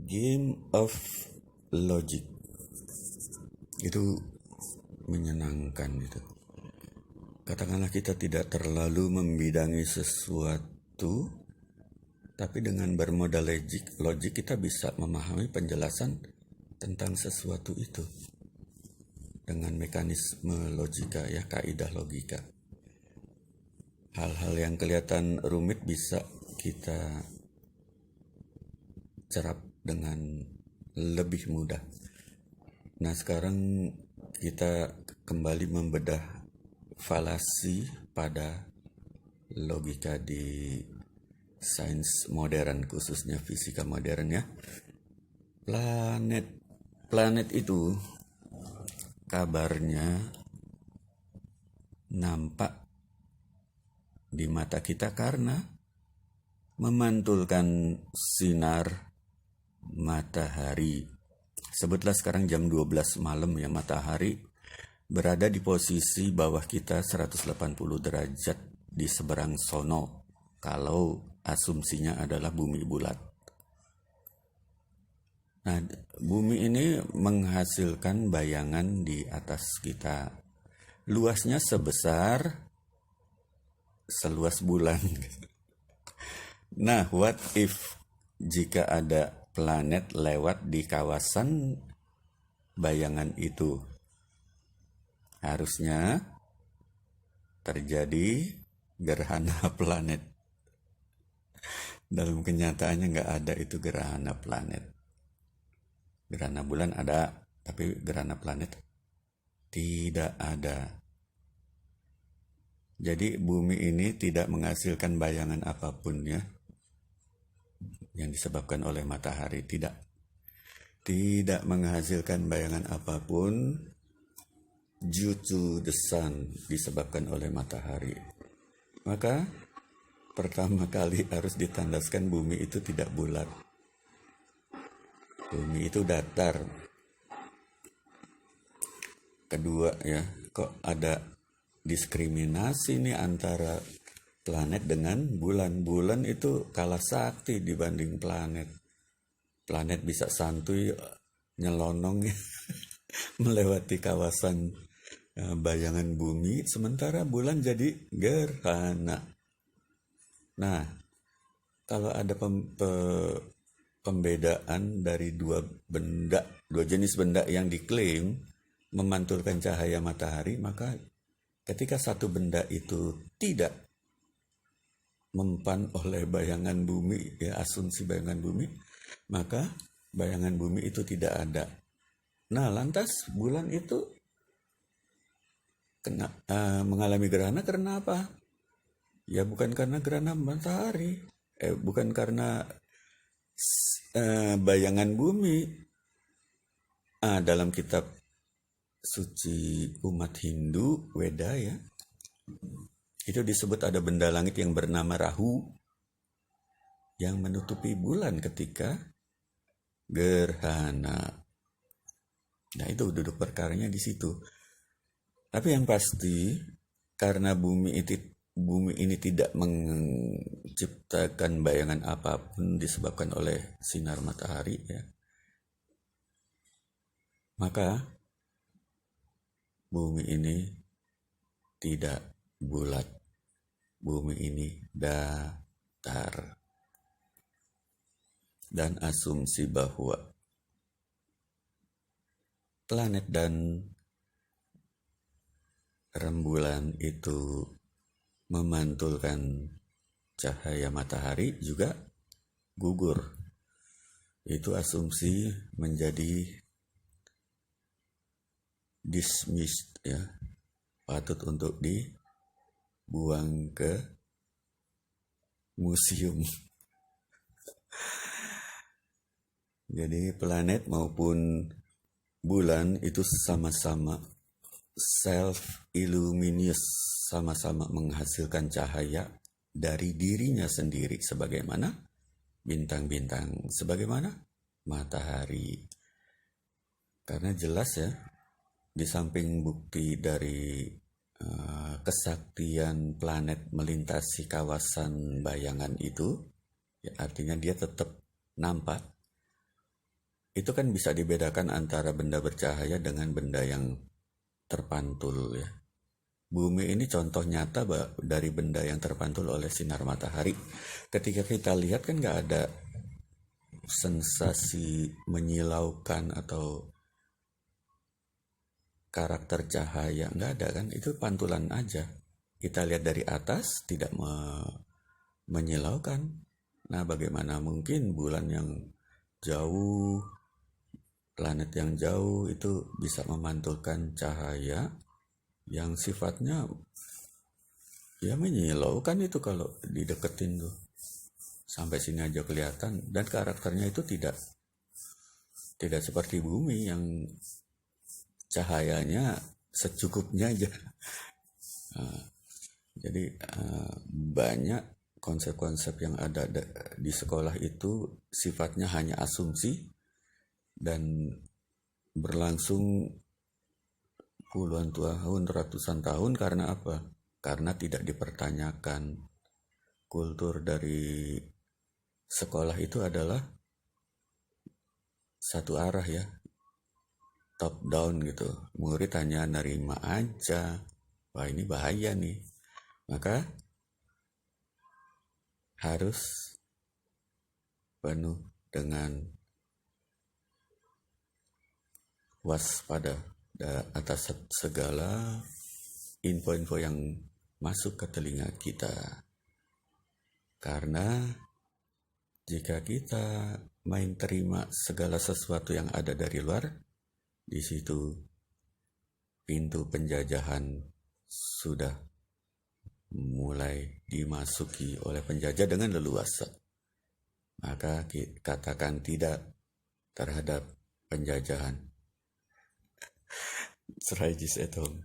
Game of logic itu menyenangkan itu. Katakanlah kita tidak terlalu membidangi sesuatu, tapi dengan bermodal logik kita bisa memahami penjelasan tentang sesuatu itu dengan mekanisme logika, ya, kaidah logika. Hal-hal yang kelihatan rumit bisa kita cerap dengan lebih mudah. Nah, sekarang kita kembali membedah falasi pada logika di sains modern, khususnya fisika modern, ya. Planet itu kabarnya nampak di mata kita karena memantulkan sinar matahari. Sebutlah sekarang jam 12 malam, ya, matahari berada di posisi bawah kita 180 derajat di seberang sono, kalau asumsinya adalah bumi bulat. Nah, bumi ini menghasilkan bayangan di atas kita. Luasnya seluas bulan. Nah, what if jika ada planet lewat di kawasan bayangan itu? Harusnya terjadi gerhana planet. Dalam kenyataannya nggak ada itu gerhana planet. Gerhana bulan ada, tapi gerhana planet tidak ada. Jadi bumi ini tidak menghasilkan bayangan apapun, ya, yang disebabkan oleh matahari. Tidak menghasilkan bayangan apapun due to the sun, disebabkan oleh matahari. Maka pertama kali harus ditandaskan bumi itu tidak bulat. Bumi itu datar. Kedua, ya, kok ada diskriminasi nih antara planet dengan bulan. Bulan itu kalah sakti dibanding planet. Planet bisa santuy nyelonong melewati kawasan bayangan bumi, sementara bulan jadi gerhana. Nah, kalau ada pembedaan dari dua jenis benda yang diklaim memantulkan cahaya matahari, maka ketika satu benda itu tidak mempan oleh bayangan bumi, ya, asumsi bayangan bumi, maka bayangan bumi itu tidak ada. Nah, lantas bulan itu mengalami gerhana karena apa? Ya, bukan karena gerhana matahari, bukan karena bayangan bumi. Dalam kitab suci umat Hindu, Weda, ya, itu disebut ada benda langit yang bernama Rahu yang menutupi bulan ketika gerhana. Nah, itu duduk perkaranya di situ. Tapi yang pasti, karena bumi ini tidak menciptakan bayangan apapun disebabkan oleh sinar matahari, ya, maka bumi ini tidak bulat. Bumi ini datar. Dan asumsi bahwa planet dan rembulan itu memantulkan cahaya matahari juga gugur. Itu asumsi menjadi dismissed, ya, patut untuk dibuang ke museum. Jadi planet maupun bulan itu sama-sama self-illuminous, sama-sama menghasilkan cahaya dari dirinya sendiri, sebagaimana bintang-bintang, sebagaimana matahari. Karena jelas, ya, di samping bukti dari kesaktian planet melintasi kawasan bayangan itu, ya, artinya dia tetap nampak. itu kan bisa dibedakan antara benda bercahaya dengan benda yang terpantul ya. Bumi ini contoh nyata dari benda yang terpantul oleh sinar matahari. Ketika kita lihat kan nggak ada sensasi menyilaukan atau karakter cahaya, nggak ada kan, itu pantulan aja. Kita lihat dari atas tidak menyilaukan. Nah, bagaimana mungkin bulan yang jauh, planet yang jauh itu bisa memantulkan cahaya yang sifatnya ya menyilaukan itu kalau dideketin tuh. Sampai sini aja kelihatan, dan karakternya itu tidak seperti bumi yang cahayanya secukupnya aja. Jadi banyak konsep-konsep yang ada di sekolah itu sifatnya hanya asumsi dan berlangsung puluhan tahun, ratusan tahun. Karena apa? Karena tidak dipertanyakan. Kultur dari sekolah itu adalah satu arah ya, top down gitu. Murid hanya nerima aja. Wah, ini bahaya nih. Maka harus penuh dengan waspada atas segala info-info yang masuk ke telinga kita. Karena jika kita main terima segala sesuatu yang ada dari luar, di situ pintu penjajahan sudah mulai dimasuki oleh penjajah dengan leluasa. Maka katakan tidak terhadap penjajahan. Serajis etong.